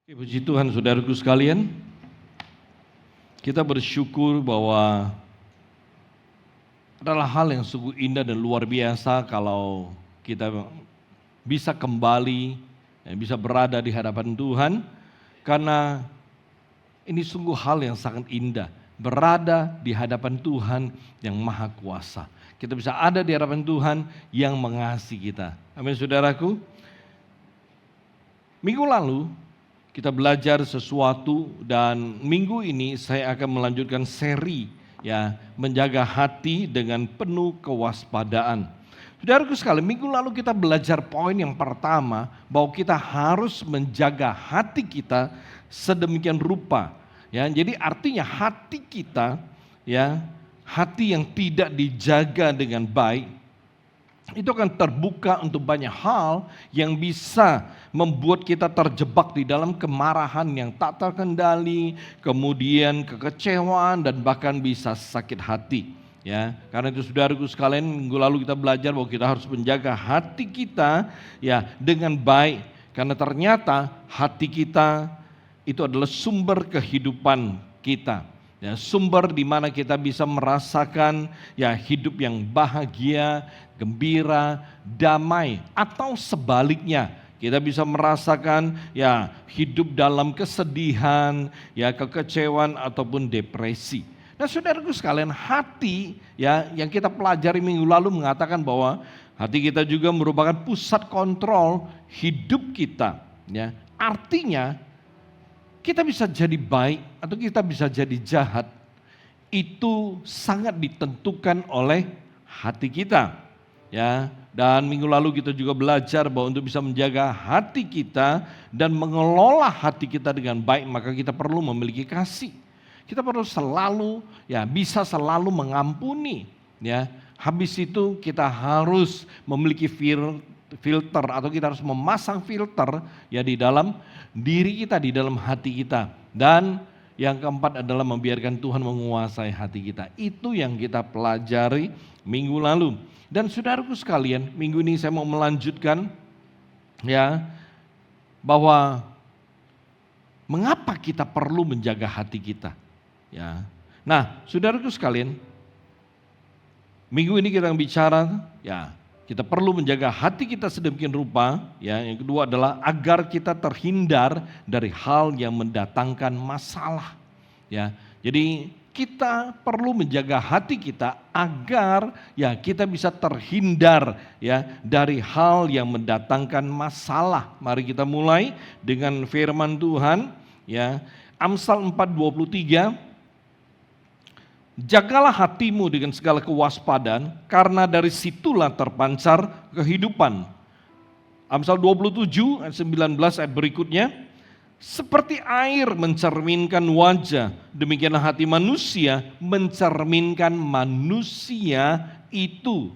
Puji Tuhan, saudaraku sekalian, kita bersyukur bahwa adalah hal yang sungguh indah dan luar biasa kalau kita bisa kembali, bisa berada di hadapan Tuhan, karena ini sungguh hal yang sangat indah, berada di hadapan Tuhan yang Maha Kuasa. Kita bisa ada di hadapan Tuhan yang mengasihi kita. Amin, saudaraku. Minggu lalu kita belajar sesuatu dan minggu ini saya akan melanjutkan seri menjaga hati dengan penuh kewaspadaan. Saudaraku sekalian, minggu lalu kita belajar poin yang pertama bahwa kita harus menjaga hati kita sedemikian rupa. Jadi artinya hati kita, hati yang tidak dijaga dengan baik, itu akan terbuka untuk banyak hal yang bisa membuat kita terjebak di dalam kemarahan yang tak terkendali, kemudian kekecewaan dan bahkan bisa sakit hati. Karena itu saudaraku sekalian, minggu lalu kita belajar bahwa kita harus menjaga hati kita dengan baik, karena ternyata hati kita itu adalah sumber kehidupan kita. Sumber di mana kita bisa merasakan hidup yang bahagia, gembira, damai, atau sebaliknya kita bisa merasakan hidup dalam kesedihan, kekecewaan ataupun depresi. Nah, saudaraku sekalian, hati yang kita pelajari minggu lalu mengatakan bahwa hati kita juga merupakan pusat kontrol hidup kita. Artinya kita bisa jadi baik atau kita bisa jadi jahat, itu sangat ditentukan oleh hati kita. Dan minggu lalu kita juga belajar bahwa untuk bisa menjaga hati kita dan mengelola hati kita dengan baik, maka kita perlu memiliki kasih. Kita perlu selalu bisa selalu mengampuni. Habis itu kita harus memiliki filter atau kita harus memasang filter di dalam diri kita, di dalam hati kita. Dan yang keempat adalah membiarkan Tuhan menguasai hati kita. Itu yang kita pelajari minggu lalu. Dan saudaraku sekalian, minggu ini saya mau melanjutkan bahwa mengapa kita perlu menjaga hati kita. Nah, saudaraku sekalian, minggu ini kita bicara kita perlu menjaga hati kita sedemikian rupa. Yang kedua adalah agar kita terhindar dari hal yang mendatangkan masalah. Jadi kita perlu menjaga hati kita agar kita bisa terhindar dari hal yang mendatangkan masalah. Mari kita mulai dengan firman Tuhan. Amsal 4:23. Jagalah hatimu dengan segala kewaspadaan, karena dari situlah terpancar kehidupan. Amsal 27 ayat 19 ayat berikutnya. Seperti air mencerminkan wajah, demikianlah hati manusia mencerminkan manusia itu.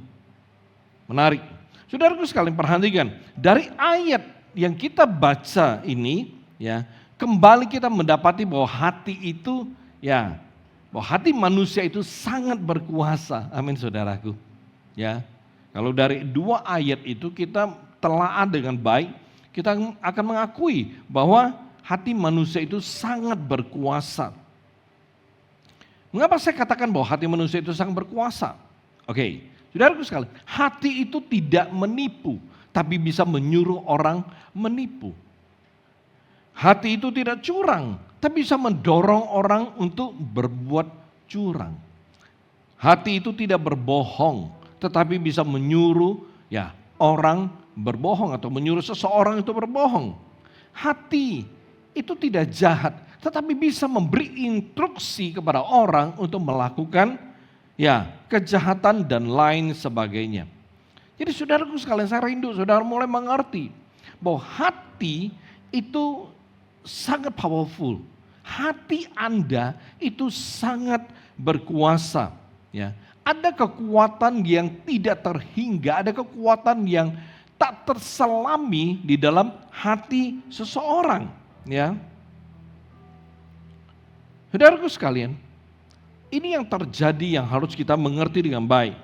Menarik. Saudaraku sekalian, perhatikan, dari ayat yang kita baca ini kembali kita mendapati bahwa hati itu bahwa hati manusia itu sangat berkuasa. Amin, saudaraku. Kalau dari dua ayat itu kita telaah dengan baik, kita akan mengakui bahwa hati manusia itu sangat berkuasa. Mengapa saya katakan bahwa hati manusia itu sangat berkuasa? Oke, saudaraku sekalian, hati itu tidak menipu, tapi bisa menyuruh orang menipu. Hati itu tidak curang, tapi bisa mendorong orang untuk berbuat curang. Hati itu tidak berbohong, tetapi bisa menyuruh orang berbohong atau menyuruh seseorang itu berbohong. Hati itu tidak jahat, tetapi bisa memberi instruksi kepada orang untuk melakukan kejahatan dan lain sebagainya. Jadi saudaraku sekalian, saya rindu saudara mulai mengerti bahwa hati itu sangat powerful. Hati Anda itu sangat berkuasa. Ada kekuatan yang tidak terhingga, ada kekuatan yang tak terselami di dalam hati seseorang. Saudaraku sekalian, ini yang terjadi yang harus kita mengerti dengan baik.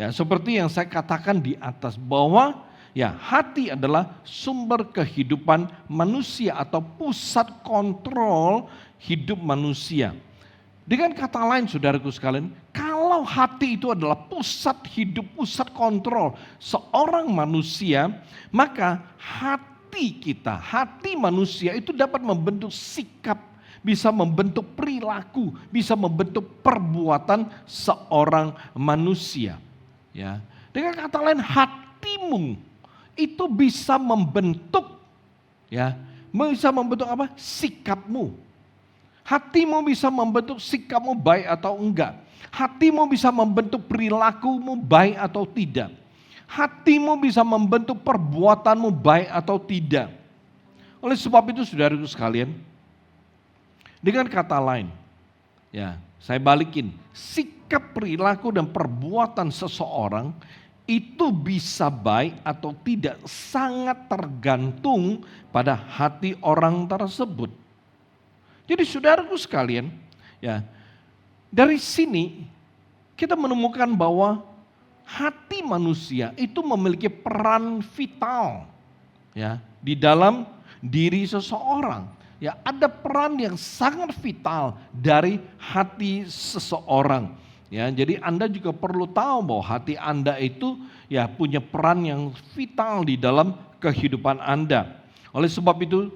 Seperti yang saya katakan di atas bahwa Ya, hati adalah sumber kehidupan manusia atau pusat kontrol hidup manusia. Dengan kata lain saudaraku sekalian, kalau hati itu adalah pusat hidup, pusat kontrol seorang manusia, maka hati manusia itu dapat membentuk sikap, bisa membentuk perilaku, bisa membentuk perbuatan seorang manusia. Ya, dengan kata lain hatimu itu bisa membentuk, ya, bisa membentuk apa? Sikapmu. Hatimu bisa membentuk sikapmu baik atau enggak. Hatimu bisa membentuk perilakumu baik atau tidak. Hatimu bisa membentuk perbuatanmu baik atau tidak. Oleh sebab itu saudaraku sekalian, dengan kata lain, ya, saya balikin, sikap, perilaku dan perbuatan seseorang itu bisa baik atau tidak sangat tergantung pada hati orang tersebut. Jadi saudaraku sekalian, ya, dari sini kita menemukan bahwa hati manusia itu memiliki peran vital, ya, di dalam diri seseorang. Ya, ada peran yang sangat vital dari hati seseorang. Ya, jadi Anda juga perlu tahu bahwa hati Anda itu ya punya peran yang vital di dalam kehidupan Anda. Oleh sebab itu,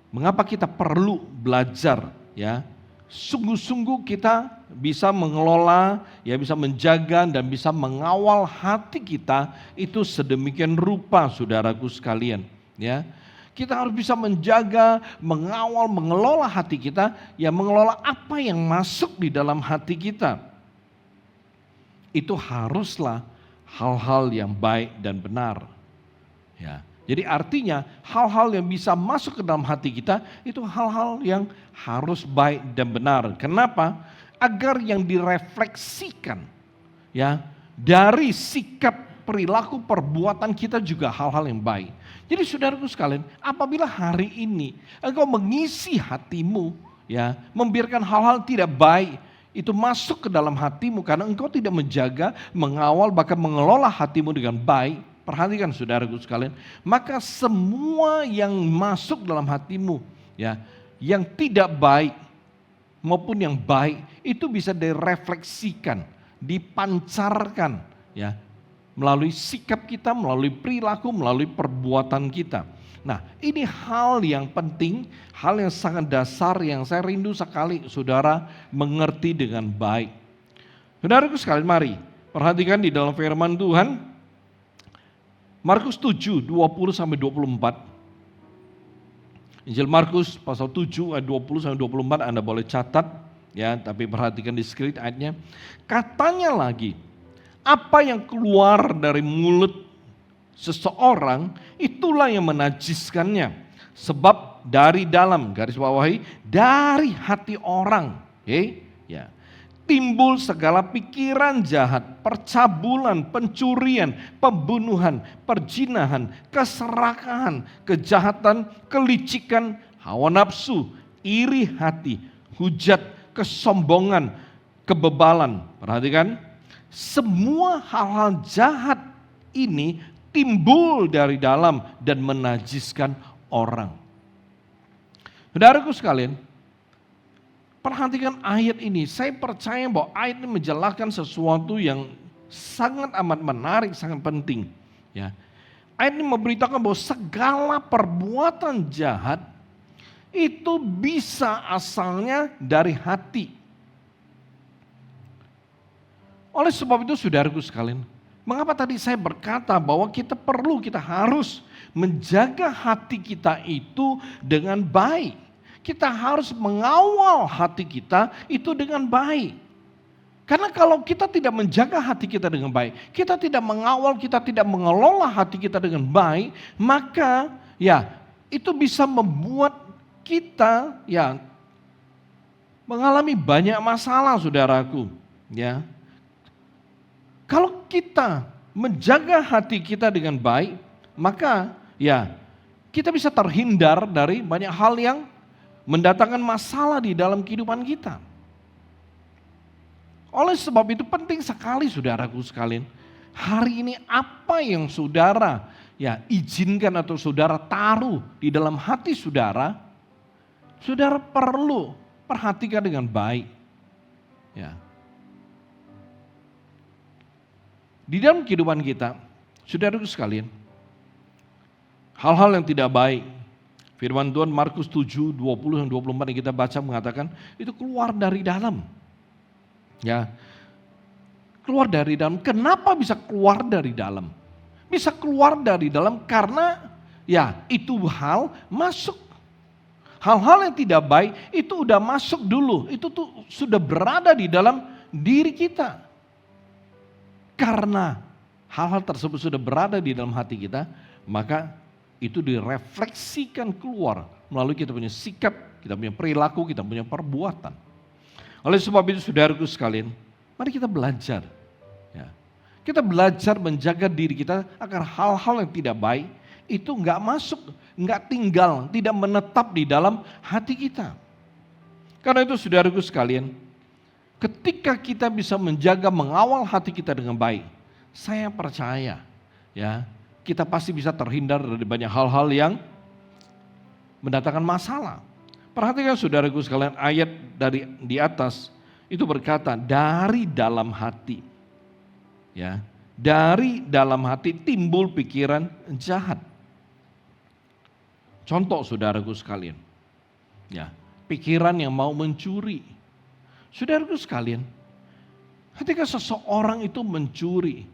mengapa kita perlu belajar, ya, sungguh-sungguh kita bisa mengelola, ya, bisa menjaga dan bisa mengawal hati kita itu sedemikian rupa saudaraku sekalian, ya. Kita harus bisa menjaga, mengawal, mengelola hati kita, ya, mengelola apa yang masuk di dalam hati kita. Itu haruslah hal-hal yang baik dan benar. Ya. Jadi artinya hal-hal yang bisa masuk ke dalam hati kita itu hal-hal yang harus baik dan benar. Kenapa? Agar yang direfleksikan, ya, dari sikap, perilaku, perbuatan kita juga hal-hal yang baik. Jadi saudaraku sekalian, apabila hari ini engkau mengisi hatimu, ya, membiarkan hal-hal tidak baik itu masuk ke dalam hatimu karena engkau tidak menjaga, mengawal, bahkan mengelola hatimu dengan baik. Perhatikan saudaraku sekalian, maka semua yang masuk dalam hatimu, ya, yang tidak baik maupun yang baik itu bisa direfleksikan, dipancarkan, ya, melalui sikap kita, melalui perilaku, melalui perbuatan kita. Nah, ini hal yang penting, hal yang sangat dasar yang saya rindu sekali saudara mengerti dengan baik. Saudaraku sekalian, mari perhatikan di dalam firman Tuhan Markus 7, 20-24. Injil Markus pasal 7 ayat 20-24 Anda boleh catat, ya, tapi perhatikan di skrip ayatnya. Katanya lagi, apa yang keluar dari mulut seseorang itulah yang menajiskannya. Sebab dari dalam, garis bawahi, dari hati orang, ya, timbul segala pikiran jahat, percabulan, pencurian, pembunuhan, perjinahan, keserakahan, kejahatan, kelicikan, hawa nafsu, iri hati, hujat, kesombongan, kebebalan. Perhatikan, semua hal-hal jahat ini timbul dari dalam dan menajiskan orang. Saudaraku sekalian, perhatikan ayat ini. Saya percaya bahwa ayat ini menjelaskan sesuatu yang sangat amat menarik, sangat penting. Ya. Ayat ini memberitakan bahwa segala perbuatan jahat itu bisa asalnya dari hati. Oleh sebab itu saudaraku sekalian, mengapa tadi saya berkata bahwa kita harus menjaga hati kita itu dengan baik. Kita harus mengawal hati kita itu dengan baik. Karena kalau kita tidak menjaga hati kita dengan baik, kita tidak mengawal, kita tidak mengelola hati kita dengan baik, maka ya itu bisa membuat kita ya mengalami banyak masalah saudaraku. Ya. Kalau kita menjaga hati kita dengan baik, maka ya kita bisa terhindar dari banyak hal yang mendatangkan masalah di dalam kehidupan kita. Oleh sebab itu penting sekali saudaraku sekalian, hari ini apa yang saudara ya izinkan atau saudara taruh di dalam hati saudara, saudara perlu perhatikan dengan baik. Ya. Di dalam kehidupan kita, saudara sekalian, hal-hal yang tidak baik, firman Tuhan Markus 7, 20 dan 24 yang kita baca mengatakan, itu keluar dari dalam. Ya, keluar dari dalam. Kenapa bisa keluar dari dalam? Bisa keluar dari dalam karena ya itu hal masuk. Hal-hal yang tidak baik itu udah masuk dulu. Itu tuh sudah berada di dalam diri kita. Karena hal-hal tersebut sudah berada di dalam hati kita, maka itu direfleksikan keluar melalui kita punya sikap, kita punya perilaku, kita punya perbuatan. Oleh sebab itu saudaraku sekalian, mari kita belajar. Ya. Kita belajar menjaga diri kita agar hal-hal yang tidak baik itu enggak masuk, enggak tinggal, tidak menetap di dalam hati kita. Karena itu saudaraku sekalian, ketika kita bisa menjaga, mengawal hati kita dengan baik, saya percaya ya, kita pasti bisa terhindar dari banyak hal-hal yang mendatangkan masalah. Perhatikan saudaraku sekalian, ayat dari di atas itu berkata dari dalam hati. Ya, dari dalam hati timbul pikiran jahat. Contoh saudaraku sekalian. Ya, pikiran yang mau mencuri. Saudaraku sekalian, ketika seseorang itu mencuri,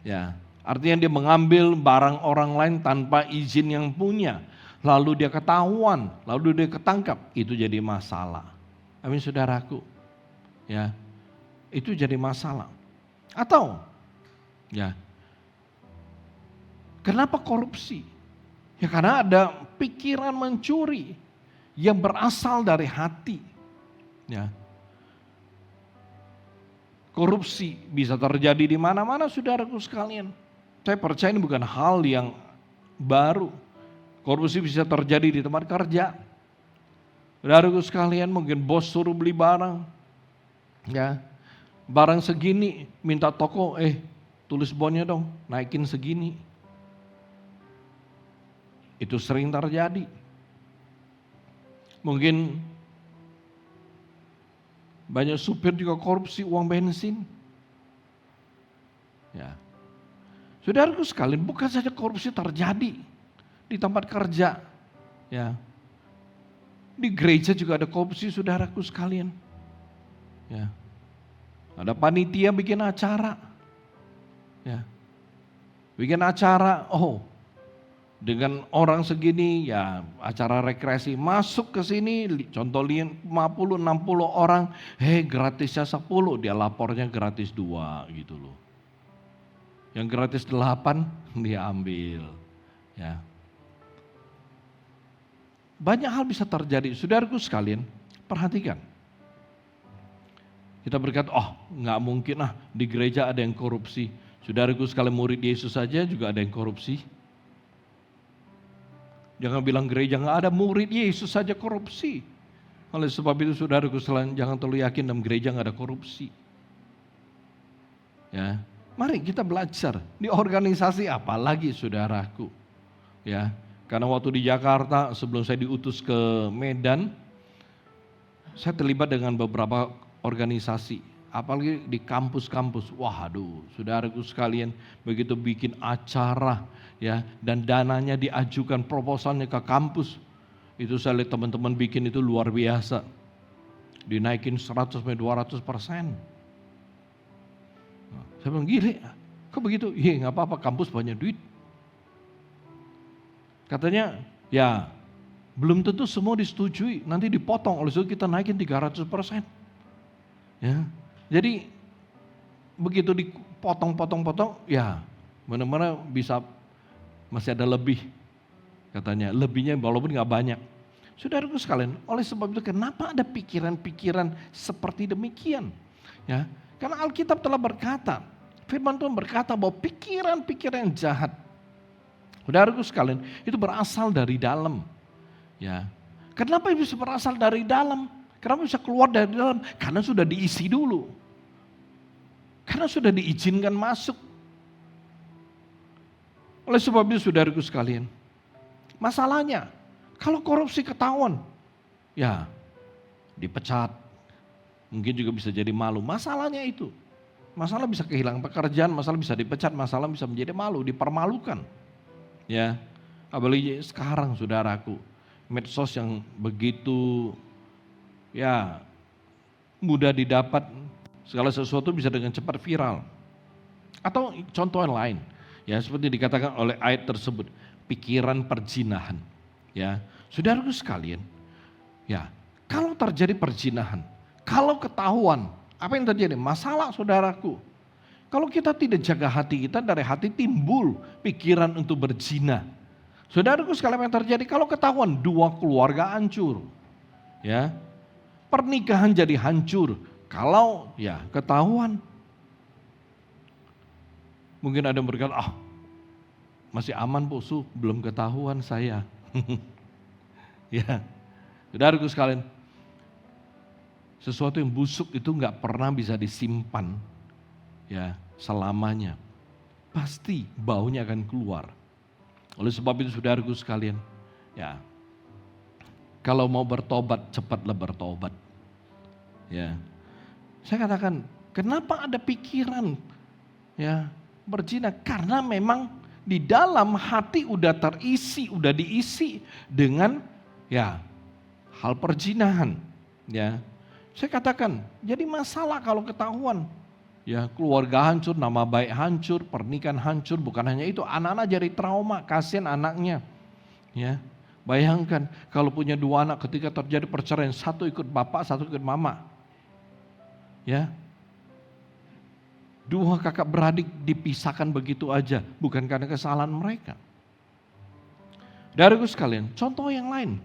ya, artinya dia mengambil barang orang lain tanpa izin yang punya, lalu dia ketahuan, lalu dia ketangkap, itu jadi masalah. Amin saudaraku, ya, itu jadi masalah. Atau, ya, kenapa korupsi? Ya karena ada pikiran mencuri yang berasal dari hati, ya. Korupsi bisa terjadi di mana-mana saudaraku sekalian. Saya percaya ini bukan hal yang baru. Korupsi bisa terjadi di tempat kerja. Saudaraku sekalian, mungkin bos suruh beli barang. Ya. Barang segini, minta toko, tulis bonnya dong, naikin segini. Itu sering terjadi. Mungkin banyak supir juga korupsi uang bensin. Ya. Saudaraku sekalian, bukan saja korupsi terjadi di tempat kerja. Ya. Di gereja juga ada korupsi saudaraku sekalian. Ya. Ada panitia bikin acara. Ya. Bikin acara, dengan orang segini ya acara rekreasi masuk ke sini, contoh 50, 60 orang, gratisnya 10, dia lapornya gratis 2 gitu loh. Yang gratis 8 dia ambil. Ya. Banyak hal bisa terjadi, saudaraku sekalian, perhatikan. Kita berkata, nggak mungkin di gereja ada yang korupsi. Saudaraku sekalian, murid Yesus saja juga ada yang korupsi. Jangan bilang gereja nggak ada, murid Yesus saja korupsi. Oleh sebab itu saudaraku sekalian, jangan terlalu yakin dalam gereja nggak ada korupsi. Ya, mari kita belajar di organisasi apalagi saudaraku. Ya, karena waktu di Jakarta sebelum saya diutus ke Medan, saya terlibat dengan beberapa organisasi. Apalagi di kampus-kampus, waduh saudaraku sekalian, begitu bikin acara ya dan dananya diajukan proposalnya ke kampus, itu saya lihat teman-teman bikin itu luar biasa, dinaikin 100-200%. Saya bilang gile, kok begitu? Iya nggak apa-apa, kampus banyak duit. Katanya ya belum tentu semua disetujui, nanti dipotong, oleh itu kita naikin 300%. Ya. Jadi begitu dipotong-potong-potong, ya mana-mana bisa masih ada lebih, katanya lebihnya walaupun nggak banyak. Saudaraku sekalian, oleh sebab itu kenapa ada pikiran-pikiran seperti demikian? Ya, karena Alkitab telah berkata, Firman Tuhan berkata bahwa pikiran-pikiran yang jahat, saudaraku sekalian, itu berasal dari dalam. Ya, kenapa bisa berasal dari dalam? Kenapa bisa keluar dari dalam? Karena sudah diisi dulu. Karena sudah diizinkan masuk. Oleh sebab itu saudaraku sekalian, masalahnya kalau korupsi ketahuan, ya dipecat, mungkin juga bisa jadi malu. Masalahnya itu, masalah bisa kehilangan pekerjaan, masalah bisa dipecat, masalah bisa menjadi malu, dipermalukan. Ya, apalagi sekarang saudaraku, medsos yang begitu ya mudah didapat, segala sesuatu bisa dengan cepat viral. Atau contoh yang lain, ya seperti dikatakan oleh ayat tersebut, pikiran perzinahan. Ya, saudaraku sekalian, ya kalau terjadi perzinahan, kalau ketahuan, apa yang terjadi? Masalah saudaraku. Kalau kita tidak jaga hati kita, dari hati timbul pikiran untuk berzina. Saudaraku sekalian, yang terjadi kalau ketahuan, dua keluarga hancur. Ya, pernikahan jadi hancur kalau ya ketahuan. Mungkin ada yang berkata, masih aman Bu, belum ketahuan saya. Ya, saudaraku sekalian, sesuatu yang busuk itu nggak pernah bisa disimpan ya selamanya. Pasti baunya akan keluar. Oleh sebab itu saudaraku sekalian, ya kalau mau bertobat, cepatlah bertobat. Ya, saya katakan, kenapa ada pikiran ya berzina? Karena memang di dalam hati udah terisi, udah diisi dengan ya hal perzinahan. Ya, saya katakan, jadi masalah kalau ketahuan. Ya, keluarga hancur, nama baik hancur, pernikahan hancur, bukan hanya itu, anak-anak jadi trauma, kasihan anaknya. Ya, bayangkan kalau punya dua anak ketika terjadi perceraian, satu ikut bapak, satu ikut mama. Ya, dua kakak beradik dipisahkan begitu aja, bukan karena kesalahan mereka. Saudaraku sekalian, contoh yang lain,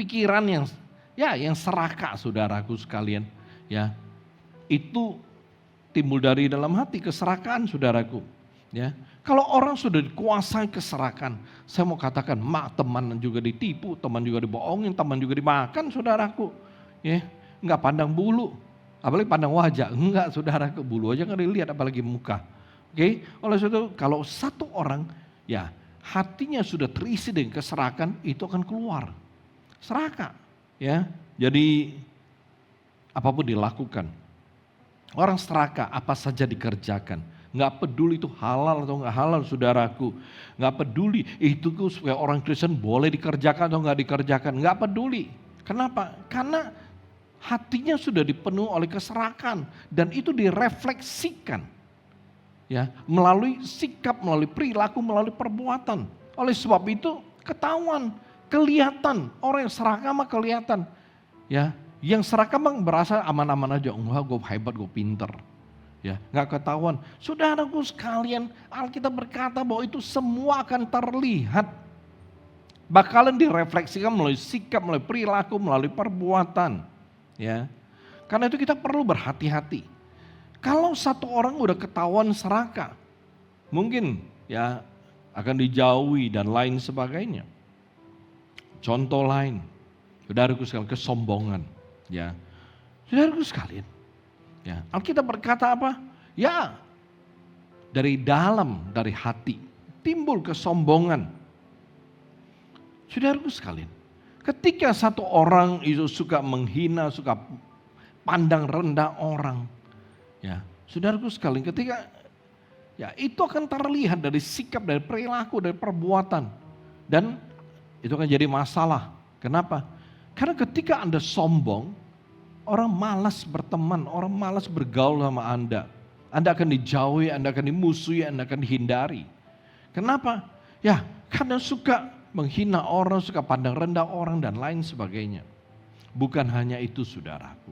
pikiran yang serakah saudaraku sekalian, ya itu timbul dari dalam hati, keserakahan saudaraku. Ya, kalau orang sudah dikuasai keserakahan, saya mau katakan, teman juga ditipu, teman juga dibohongin, teman juga dimakan saudaraku. Ya, nggak pandang bulu, apalagi pandang wajah, enggak saudaraku, bulu aja nggak dilihat apalagi muka. Oke, oleh sebab itu kalau satu orang ya hatinya sudah terisi dengan keserakahan, itu akan keluar serakah. Ya, jadi apapun dilakukan. Orang serakah apa saja dikerjakan. Nggak peduli itu halal atau nggak halal saudaraku. Nggak peduli itu supaya orang Kristen boleh dikerjakan atau nggak dikerjakan. Nggak peduli. Kenapa? Karena hatinya sudah dipenuhi oleh keserakahan. Dan itu direfleksikan. Ya, melalui sikap, melalui perilaku, melalui perbuatan. Oleh sebab itu ketahuan, kelihatan. Orang yang serakah mah kelihatan. Ya, yang serakah memang berasa aman-aman aja, enggak gue hebat, gue pinter. Ya, enggak ketahuan. Saudaraku sekalian, Alkitab berkata bahwa itu semua akan terlihat. Bakalan direfleksikan melalui sikap, melalui perilaku, melalui perbuatan. Ya, karena itu kita perlu berhati-hati. Kalau satu orang udah ketahuan serakah, mungkin ya akan dijauhi dan lain sebagainya. Contoh lain, saudaraku sekalian, kesombongan. Ya, saudaraku sekalian, ya Alkitab berkata apa? Ya, dari dalam, dari hati timbul kesombongan. Saudaraku sekalian, ketika satu orang itu suka menghina, suka pandang rendah orang, ya saudaraku sekalian, ketika ya itu akan terlihat dari sikap, dari perilaku, dari perbuatan, dan itu akan jadi masalah. Kenapa? Karena ketika Anda sombong, orang malas berteman, orang malas bergaul sama Anda. Anda akan dijauhi, Anda akan dimusuhi, Anda akan dihindari. Kenapa? Ya, karena suka menghina orang, suka pandang rendah orang dan lain sebagainya. Bukan hanya itu saudaraku.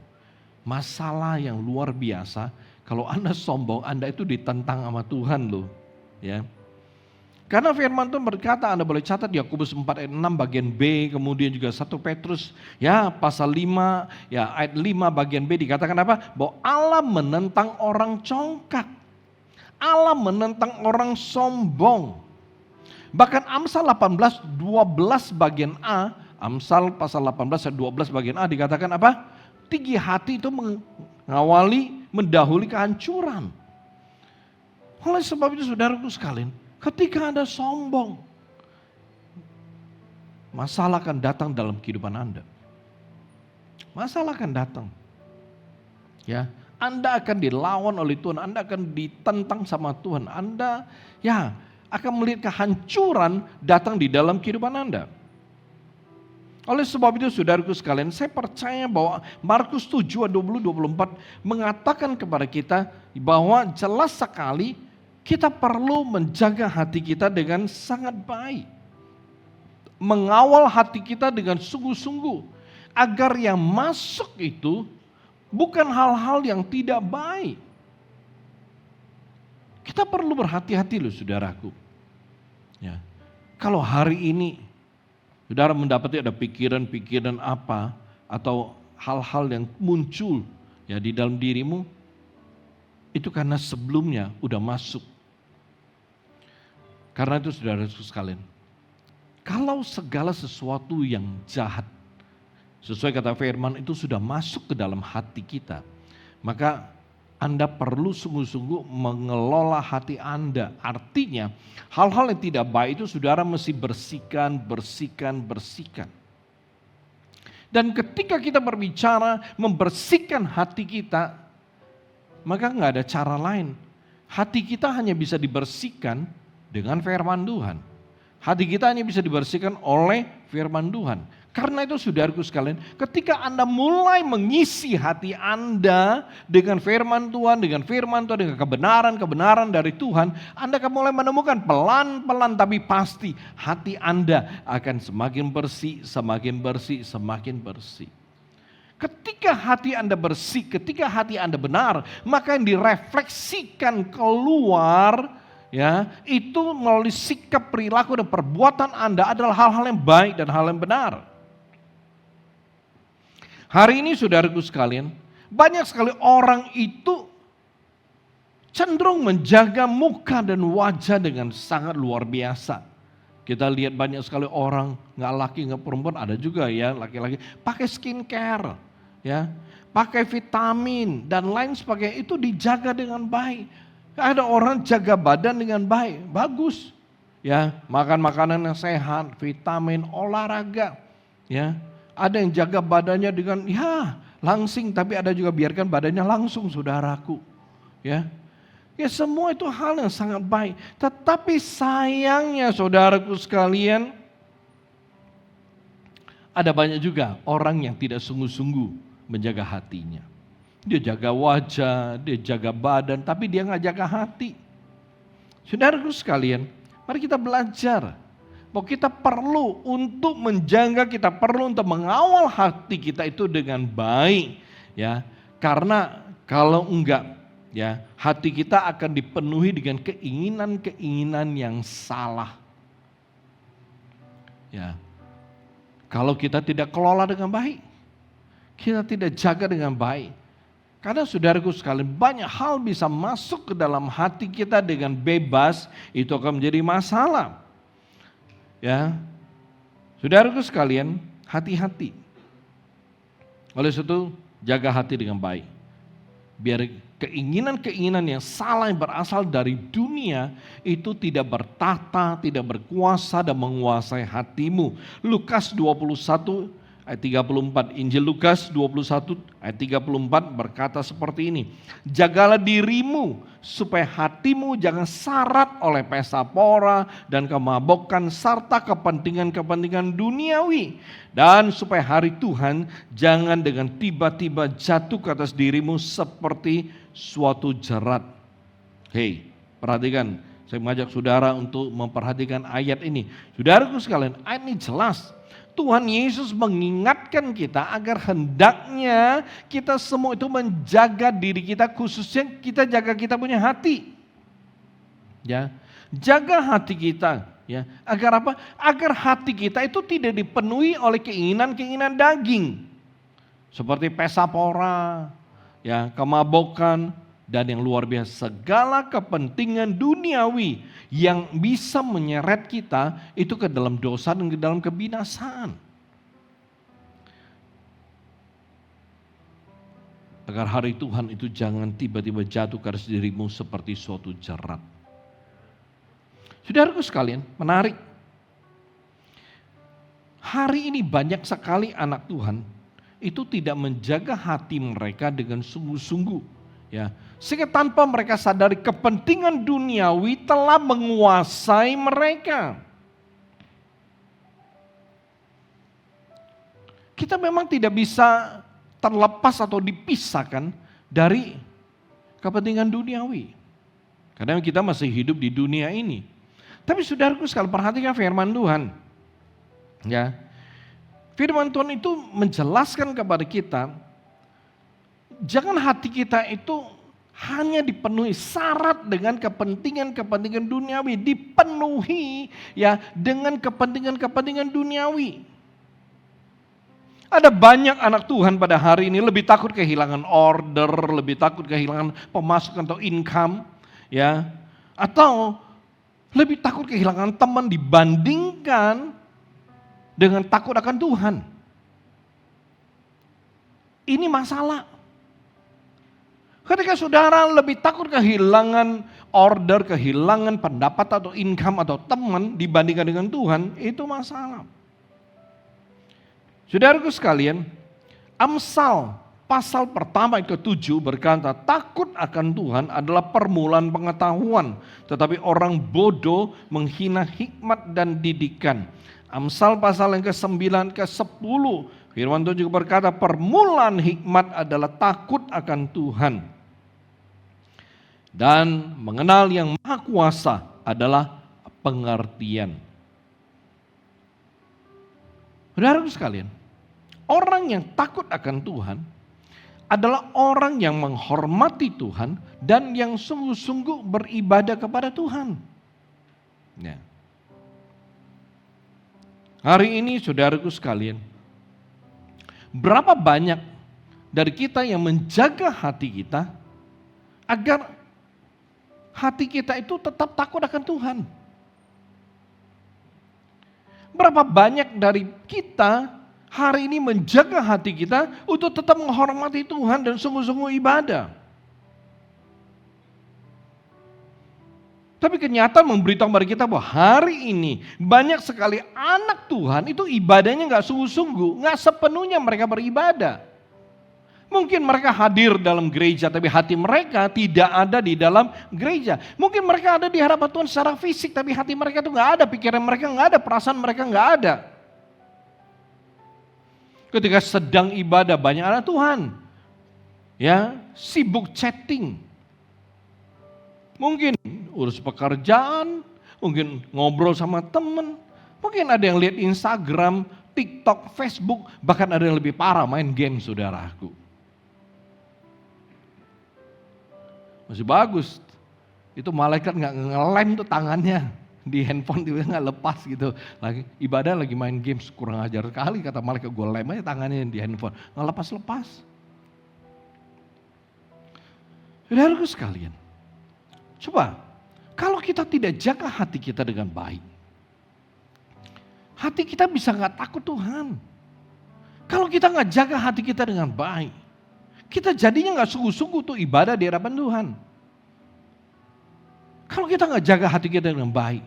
Masalah yang luar biasa, kalau Anda sombong, Anda itu ditentang sama Tuhan loh. Ya. Karena firman Tuhan berkata, Anda boleh catat Yakobus 4 ayat 6 bagian B, kemudian juga 1 Petrus ya pasal 5 ya ayat 5 bagian B dikatakan apa? Bahwa Allah menentang orang congkak. Allah menentang orang sombong. Bahkan Amsal 18:12 bagian A, Amsal pasal 18 ayat 12 bagian A dikatakan apa? Tinggi hati itu mengawali, mendahului kehancuran. Oleh sebab itu saudaraku sekalian, Ketika Anda sombong, masalah akan datang dalam kehidupan Anda. Masalah akan datang. Ya, Anda akan dilawan oleh Tuhan, Anda akan ditentang sama Tuhan. Anda akan melihat kehancuran datang di dalam kehidupan Anda. Oleh sebab itu saudaraku sekalian, saya percaya bahwa Markus 7 ayat 20-24 mengatakan kepada kita bahwa jelas sekali kita perlu menjaga hati kita dengan sangat baik. Mengawal hati kita dengan sungguh-sungguh agar yang masuk itu bukan hal-hal yang tidak baik. Kita perlu berhati-hati loh saudaraku. Ya. Kalau hari ini saudara mendapati ada pikiran-pikiran apa atau hal-hal yang muncul ya di dalam dirimu, itu karena sebelumnya udah masuk. Karena itu saudara sekalian, kalau segala sesuatu yang jahat sesuai kata firman itu sudah masuk ke dalam hati kita, maka Anda perlu sungguh-sungguh mengelola hati Anda. Artinya hal-hal yang tidak baik itu saudara mesti bersihkan. Dan ketika kita berbicara membersihkan hati kita, maka nggak ada cara lain. Hati kita hanya bisa dibersihkan dengan firman Tuhan. Hati kita hanya bisa dibersihkan oleh firman Tuhan. Karena itu saudaraku sekalian, ketika Anda mulai mengisi hati Anda dengan firman Tuhan, dengan kebenaran dari Tuhan, Anda akan mulai menemukan pelan-pelan tapi pasti hati Anda akan semakin bersih. Ketika hati Anda bersih, ketika hati Anda benar, maka yang direfleksikan keluar itu melalui sikap, perilaku dan perbuatan Anda adalah hal-hal yang baik dan hal yang benar. Hari ini saudaraku sekalian, banyak sekali orang itu cenderung menjaga muka dan wajah dengan sangat luar biasa. Kita lihat banyak sekali orang, nggak laki nggak perempuan, ada juga ya laki-laki pakai skincare, pakai vitamin dan lain sebagainya, itu dijaga dengan baik. Ada orang jaga badan dengan baik, bagus, makan makanan yang sehat, vitamin, olahraga, Ada yang jaga badannya dengan langsing, tapi ada juga biarkan badannya langsung saudaraku. Ya semua itu hal yang sangat baik. Tetapi sayangnya saudaraku sekalian, ada banyak juga orang yang tidak sungguh-sungguh menjaga hatinya. Dia jaga wajah, dia jaga badan, tapi dia nggak jaga hati. Saudaraku sekalian, mari kita belajar bahwa kita perlu untuk menjaga, kita perlu untuk mengawal hati kita itu dengan baik, karena kalau enggak, hati kita akan dipenuhi dengan keinginan-keinginan yang salah. Kalau kita tidak kelola dengan baik, kita tidak jaga dengan baik. Karena saudaraku sekalian, banyak hal bisa masuk ke dalam hati kita dengan bebas, itu akan menjadi masalah. Saudaraku sekalian, hati-hati. Oleh sebab itu, jaga hati dengan baik. Biar keinginan-keinginan yang salah yang berasal dari dunia itu tidak bertahta, tidak berkuasa dan menguasai hatimu. Lukas 21 ayat 34, Injil Lukas 21 ayat 34 berkata seperti ini. Jagalah dirimu supaya hatimu jangan syarat oleh pesta pora dan kemabukan serta kepentingan-kepentingan duniawi. Dan supaya hari Tuhan jangan dengan tiba-tiba jatuh ke atas dirimu seperti suatu jerat. Hei, perhatikan, saya mengajak saudara untuk memperhatikan ayat ini. Saudaraku sekalian, ayat ini jelas. Tuhan Yesus mengingatkan kita agar hendaknya kita semua itu menjaga diri kita, khususnya kita jaga kita punya hati. Jaga hati kita, agar apa? Agar hati kita itu tidak dipenuhi oleh keinginan-keinginan daging. Seperti pesta pora, kemabukan, dan yang luar biasa, segala kepentingan duniawi yang bisa menyeret kita itu ke dalam dosa dan ke dalam kebinasaan. Agar hari Tuhan itu jangan tiba-tiba jatuh ke atas dirimu seperti suatu jerat. Saudaraku sekalian, menarik. Hari ini banyak sekali anak Tuhan itu tidak menjaga hati mereka dengan sungguh-sungguh. Ya, sehingga tanpa mereka sadari kepentingan duniawi telah menguasai mereka. Kita memang tidak bisa terlepas atau dipisahkan dari kepentingan duniawi. Karena kita masih hidup di dunia ini. Tapi saudaraku sekalian, perhatikan firman Tuhan. Ya, firman Tuhan itu menjelaskan kepada kita, jangan hati kita itu hanya dipenuhi syarat dengan kepentingan-kepentingan duniawi, dipenuhi ya dengan kepentingan-kepentingan duniawi. Ada banyak anak Tuhan pada hari ini lebih takut kehilangan order, lebih takut kehilangan pemasukan atau income, ya, atau lebih takut kehilangan teman dibandingkan dengan takut akan Tuhan. Ini masalah. Ketika saudara lebih takut kehilangan order, kehilangan pendapat atau income atau teman dibandingkan dengan Tuhan, itu masalah. Saudaraku sekalian, Amsal pasal pertama ayat ke-7 berkata, takut akan Tuhan adalah permulaan pengetahuan, tetapi orang bodoh menghina hikmat dan didikan. Amsal pasal yang ke-9 ke-10, firman Tuhan juga berkata, permulaan hikmat adalah takut akan Tuhan. Dan mengenal yang maha kuasa adalah pengertian. Saudaraku sekalian, orang yang takut akan Tuhan adalah orang yang menghormati Tuhan dan yang sungguh-sungguh beribadah kepada Tuhan. Ya. Hari ini saudaraku sekalian, berapa banyak dari kita yang menjaga hati kita agar hati kita itu tetap takut akan Tuhan. Berapa banyak dari kita hari ini menjaga hati kita untuk tetap menghormati Tuhan dan sungguh-sungguh ibadah. Tapi kenyataan memberitahu kepada kita bahwa hari ini banyak sekali anak Tuhan itu ibadahnya gak sungguh-sungguh, gak sepenuhnya mereka beribadah. Mungkin mereka hadir dalam gereja tapi hati mereka tidak ada di dalam gereja. Mungkin mereka ada di hadapan Tuhan secara fisik tapi hati mereka itu gak ada, pikiran mereka gak ada, perasaan mereka gak ada. Ketika sedang ibadah banyak anak Tuhan, ya sibuk chatting, mungkin urus pekerjaan, mungkin ngobrol sama teman, mungkin ada yang lihat Instagram, TikTok, Facebook, bahkan ada yang lebih parah main game saudaraku. Masih bagus, itu malaikat nggak ngelem tuh tangannya di handphone juga nggak lepas gitu. Lagi ibadah lagi main games, kurang ajar sekali kata malaikat, gue lem aja tangannya di handphone, nggak lepas-lepas. Saudaraku sekalian, coba kalau kita tidak jaga hati kita dengan baik, hati kita bisa nggak takut Tuhan. Kalau kita nggak jaga hati kita dengan baik, kita jadinya nggak sungguh-sungguh tuh ibadah di hadapan Tuhan. Kalau kita nggak jaga hati kita dengan baik,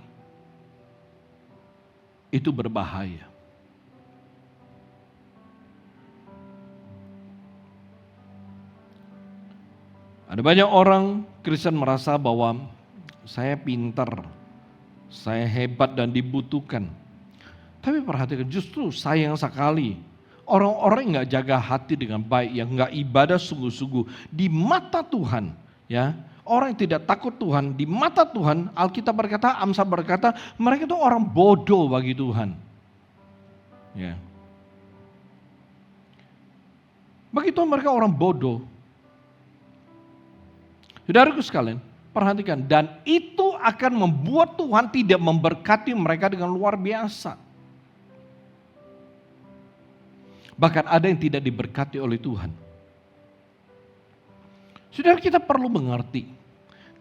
itu berbahaya. Ada banyak orang Kristen merasa bahwa saya pintar, saya hebat dan dibutuhkan. Tapi perhatikan, justru sayang sekali orang-orang yang nggak jaga hati dengan baik, yang nggak ibadah sungguh-sungguh di mata Tuhan, ya orang yang tidak takut Tuhan di mata Tuhan. Alkitab berkata, Amsal berkata, mereka itu orang bodoh bagi Tuhan. Ya. Bagi Tuhan mereka orang bodoh. Saudaraku sekalian, perhatikan, dan itu akan membuat Tuhan tidak memberkati mereka dengan luar biasa. Bahkan ada yang tidak diberkati oleh Tuhan. Saudara, kita perlu mengerti,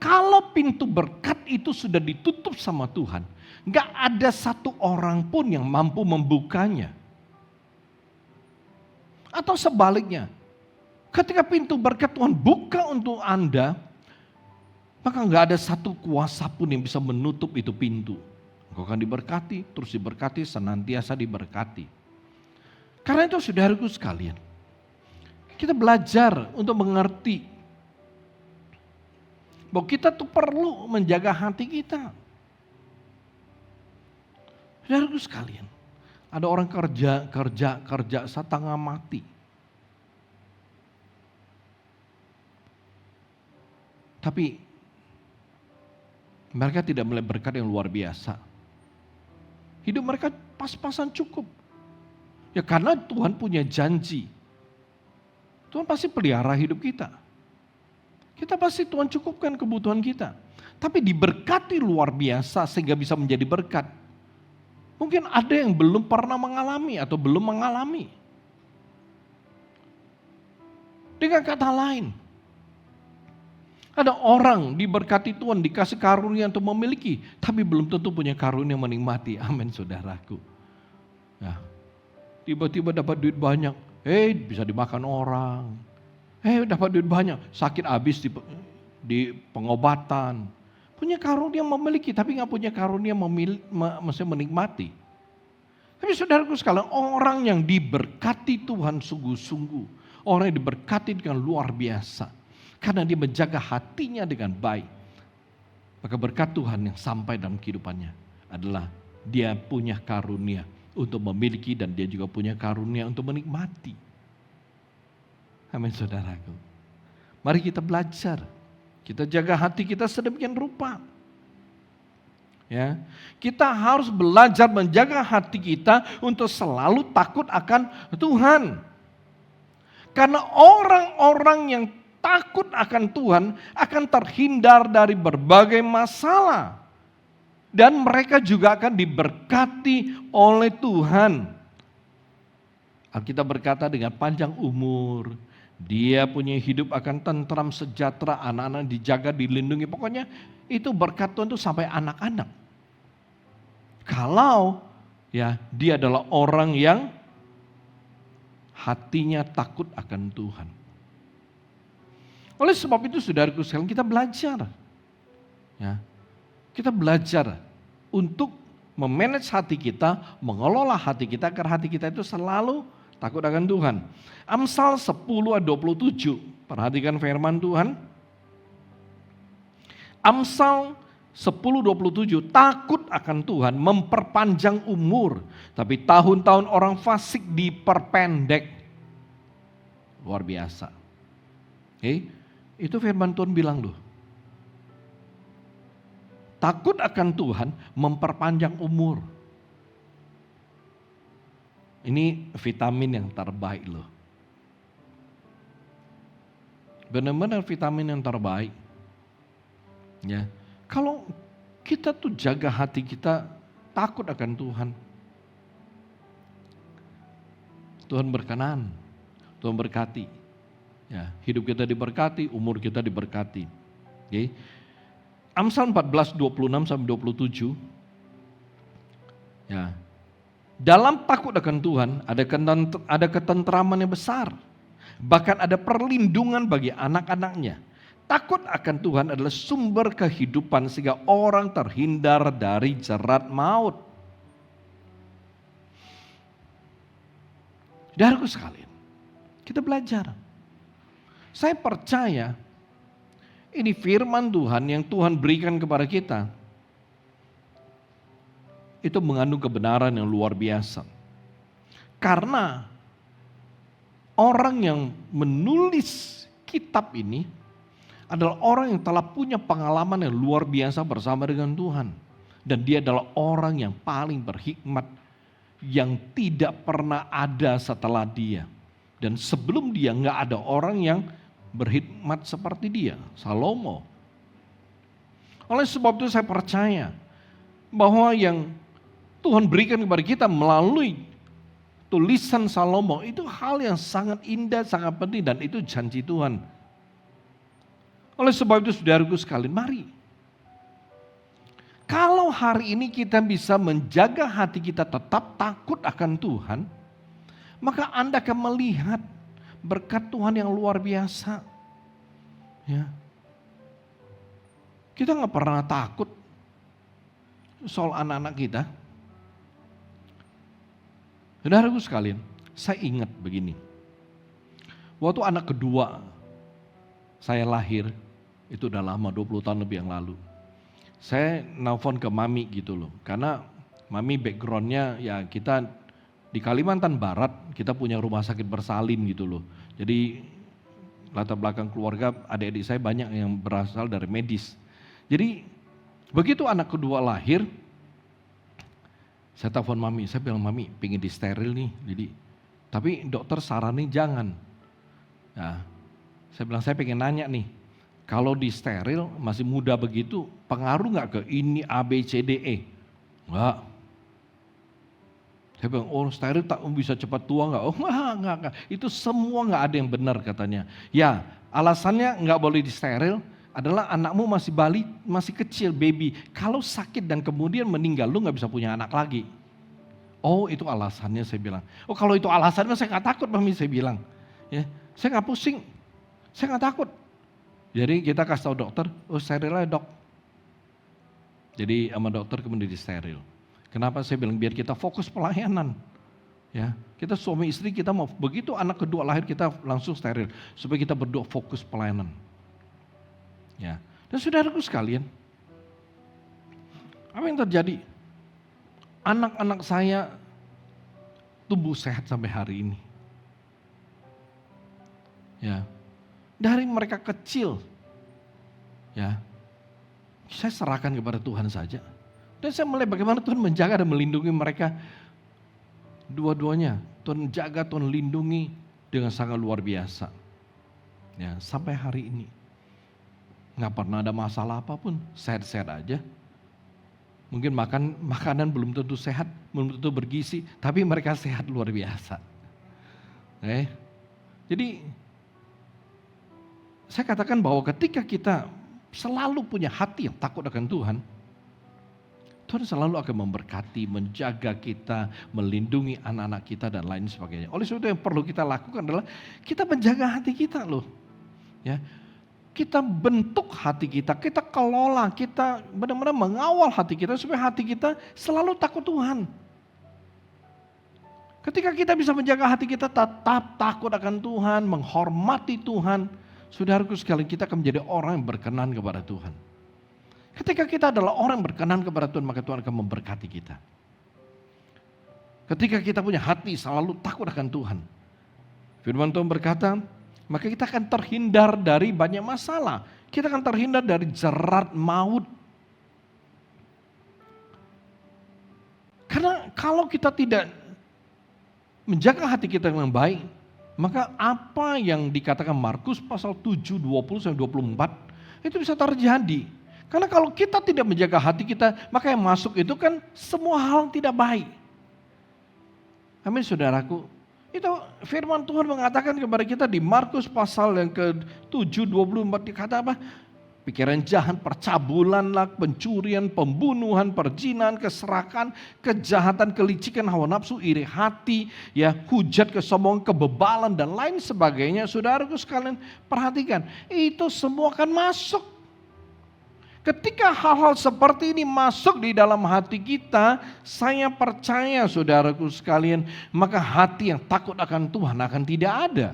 kalau pintu berkat itu sudah ditutup sama Tuhan, gak ada satu orang pun yang mampu membukanya. Atau sebaliknya, ketika pintu berkat Tuhan buka untuk Anda, maka nggak ada satu kuasa pun yang bisa menutup itu pintu. Engkau akan diberkati, terus diberkati, senantiasa diberkati. Karena itu saudaraku sekalian, kita belajar untuk mengerti bahwa kita tuh perlu menjaga hati kita. Saudaraku sekalian, ada orang kerja setengah mati. Tapi mereka tidak melihat berkat yang luar biasa. Hidup mereka pas-pasan cukup. Ya karena Tuhan punya janji. Tuhan pasti pelihara hidup kita. Kita pasti Tuhan cukupkan kebutuhan kita. Tapi diberkati luar biasa sehingga bisa menjadi berkat. Mungkin ada yang belum pernah mengalami atau belum mengalami. Dengan kata lain, ada orang diberkati Tuhan, dikasih karunia untuk memiliki, tapi belum tentu punya karunia menikmati. Amin saudaraku. Ya. Tiba-tiba dapat duit banyak, bisa dimakan orang. Dapat duit banyak, sakit habis di pengobatan. Punya karunia memiliki, tapi nggak punya karunia maksudnya menikmati. Tapi saudaraku sekalian, orang yang diberkati Tuhan sungguh-sungguh, orang yang diberkati dengan luar biasa, karena dia menjaga hatinya dengan baik, maka berkat Tuhan yang sampai dalam kehidupannya adalah dia punya karunia untuk memiliki dan dia juga punya karunia untuk menikmati. Amin saudaraku. Mari kita belajar. Kita jaga hati kita sedemikian rupa. Ya, kita harus belajar menjaga hati kita untuk selalu takut akan Tuhan. Karena orang-orang yang takut akan Tuhan akan terhindar dari berbagai masalah. Dan mereka juga akan diberkati oleh Tuhan. Alkitab berkata dengan panjang umur, dia punya hidup akan tentram, sejahtera, anak-anak dijaga, dilindungi. Pokoknya itu berkat Tuhan itu sampai anak-anak. Kalau ya dia adalah orang yang hatinya takut akan Tuhan. Oleh sebab itu saudaraku sekalian, kita belajar. Ya, kita belajar untuk memanage hati kita, mengelola hati kita agar hati kita itu selalu takut akan Tuhan. Amsal 10 ayat 27, perhatikan firman Tuhan. Amsal 10:27, takut akan Tuhan memperpanjang umur, tapi tahun-tahun orang fasik diperpendek. Luar biasa. Itu firman Tuhan bilang loh. Takut akan Tuhan memperpanjang umur. Ini vitamin yang terbaik loh. Benar-benar vitamin yang terbaik. Ya. Kalau kita tuh jaga hati kita takut akan Tuhan. Tuhan berkenan, Tuhan berkati. Ya, hidup kita diberkati, umur kita diberkati. Okay. Amsal 14:26-27. Ya. Dalam takut akan Tuhan ada ketentraman yang besar. Bahkan ada perlindungan bagi anak-anaknya. Takut akan Tuhan adalah sumber kehidupan sehingga orang terhindar dari jerat maut. Saudaraku sekalian, kita belajar. Saya percaya ini firman Tuhan yang Tuhan berikan kepada kita. Itu mengandung kebenaran yang luar biasa. Karena orang yang menulis kitab ini adalah orang yang telah punya pengalaman yang luar biasa bersama dengan Tuhan. Dan dia adalah orang yang paling berhikmat yang tidak pernah ada setelah dia. Dan sebelum dia nggak ada orang yang berhikmat seperti dia, Salomo. Oleh sebab itu saya percaya bahwa yang Tuhan berikan kepada kita melalui tulisan Salomo itu hal yang sangat indah, sangat penting dan itu janji Tuhan. Oleh sebab itu saudaraku sekalian, mari. Kalau hari ini kita bisa menjaga hati kita tetap takut akan Tuhan, maka Anda akan melihat berkat Tuhan yang luar biasa. Ya. Kita nggak pernah takut soal anak-anak kita. Saudaraku sekalian, saya ingat begini. Waktu anak kedua saya lahir, itu udah lama, 20 tahun lebih yang lalu. Saya nelfon ke mami gitu loh, karena mami backgroundnya ya kita di Kalimantan Barat, kita punya rumah sakit bersalin gitu loh. Jadi latar belakang keluarga adik-adik saya banyak yang berasal dari medis. Jadi begitu anak kedua lahir, saya telepon mami, saya bilang mami pengen di steril nih, jadi tapi dokter saranin jangan. Nah, saya bilang saya pengen nanya nih, kalau di steril masih muda begitu, pengaruh nggak ke ini A B C D E? Enggak. Saya bilang, oh steril tak bisa cepat tua nggak? Oh enggak. Itu semua nggak ada yang benar katanya. Ya, alasannya nggak boleh di steril adalah anakmu masih kecil, baby. Kalau sakit dan kemudian meninggal, lu nggak bisa punya anak lagi. Oh itu alasannya, saya bilang. Oh kalau itu alasannya saya nggak takut mami, saya bilang. Ya, saya nggak pusing, saya nggak takut. Jadi kita kasih tahu dokter, oh steril aja dok. Jadi sama dokter kemudian di steril. Kenapa saya bilang biar kita fokus pelayanan. Ya, kita suami istri kita mau begitu anak kedua lahir kita langsung steril supaya kita berdoa fokus pelayanan. Ya, dan saudaraku sekalian, apa yang terjadi? Anak-anak saya tumbuh sehat sampai hari ini. Ya, dari mereka kecil, ya, saya serahkan kepada Tuhan saja. Dan saya melihat bagaimana Tuhan menjaga dan melindungi mereka dua-duanya. Tuhan jaga, Tuhan lindungi dengan sangat luar biasa. Ya, sampai hari ini. Nggak pernah ada masalah apapun, sehat-sehat aja. Mungkin makanan belum tentu sehat, belum tentu bergizi, tapi mereka sehat luar biasa. Jadi saya katakan bahwa ketika kita selalu punya hati yang takut akan Tuhan, Tuhan selalu akan memberkati, menjaga kita, melindungi anak-anak kita dan lain sebagainya. Oleh sebab itu yang perlu kita lakukan adalah kita menjaga hati kita loh. Ya. Kita bentuk hati kita kelola, kita benar-benar mengawal hati kita supaya hati kita selalu takut Tuhan. Ketika kita bisa menjaga hati kita tetap takut akan Tuhan, menghormati Tuhan, saudaraku sekalian kita akan menjadi orang yang berkenan kepada Tuhan. Ketika kita adalah orang yang berkenan kepada Tuhan, maka Tuhan akan memberkati kita. Ketika kita punya hati selalu takut akan Tuhan, firman Tuhan berkata, maka kita akan terhindar dari banyak masalah. Kita akan terhindar dari jerat maut. Karena kalau kita tidak menjaga hati kita dengan baik, maka apa yang dikatakan Markus pasal 7, 20-24 itu bisa terjadi. Karena kalau kita tidak menjaga hati kita, maka yang masuk itu kan semua hal tidak baik. Amin saudaraku. Itu firman Tuhan mengatakan kepada kita di Markus pasal yang ke-7, 24 dikata apa? Pikiran jahat, percabulan, pencurian, pembunuhan, perzinahan, keserakan, kejahatan, kelicikan, hawa nafsu, iri hati, ya, hujat, kesombongan, kebebalan dan lain sebagainya. Saudaraku sekalian perhatikan, itu semua akan masuk. Ketika hal-hal seperti ini masuk di dalam hati kita, saya percaya saudaraku sekalian, maka hati yang takut akan Tuhan akan tidak ada.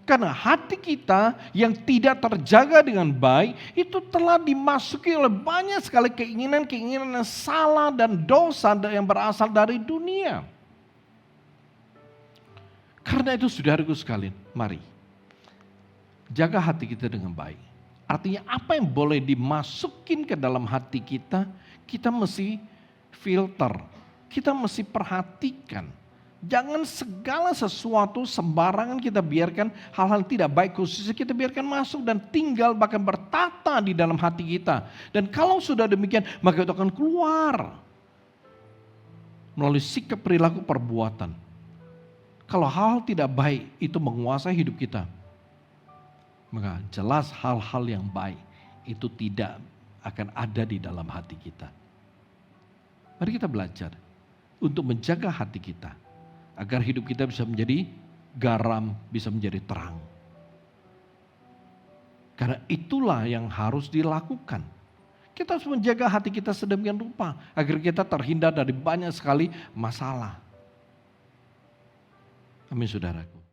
Karena hati kita yang tidak terjaga dengan baik, itu telah dimasuki oleh banyak sekali keinginan-keinginan yang salah dan dosa yang berasal dari dunia. Karena itu saudaraku sekalian, mari jaga hati kita dengan baik. Artinya apa yang boleh dimasukin ke dalam hati kita, kita mesti filter, kita mesti perhatikan. Jangan segala sesuatu sembarangan kita biarkan, hal-hal tidak baik khususnya kita biarkan masuk dan tinggal bahkan bertata di dalam hati kita. Dan kalau sudah demikian, maka itu akan keluar melalui sikap, perilaku, perbuatan. Kalau hal tidak baik itu menguasai hidup kita, maka jelas hal-hal yang baik itu tidak akan ada di dalam hati kita. Mari kita belajar untuk menjaga hati kita, agar hidup kita bisa menjadi garam, bisa menjadi terang. Karena itulah yang harus dilakukan. Kita harus menjaga hati kita sedemikian rupa agar kita terhindar dari banyak sekali masalah. Amin saudaraku.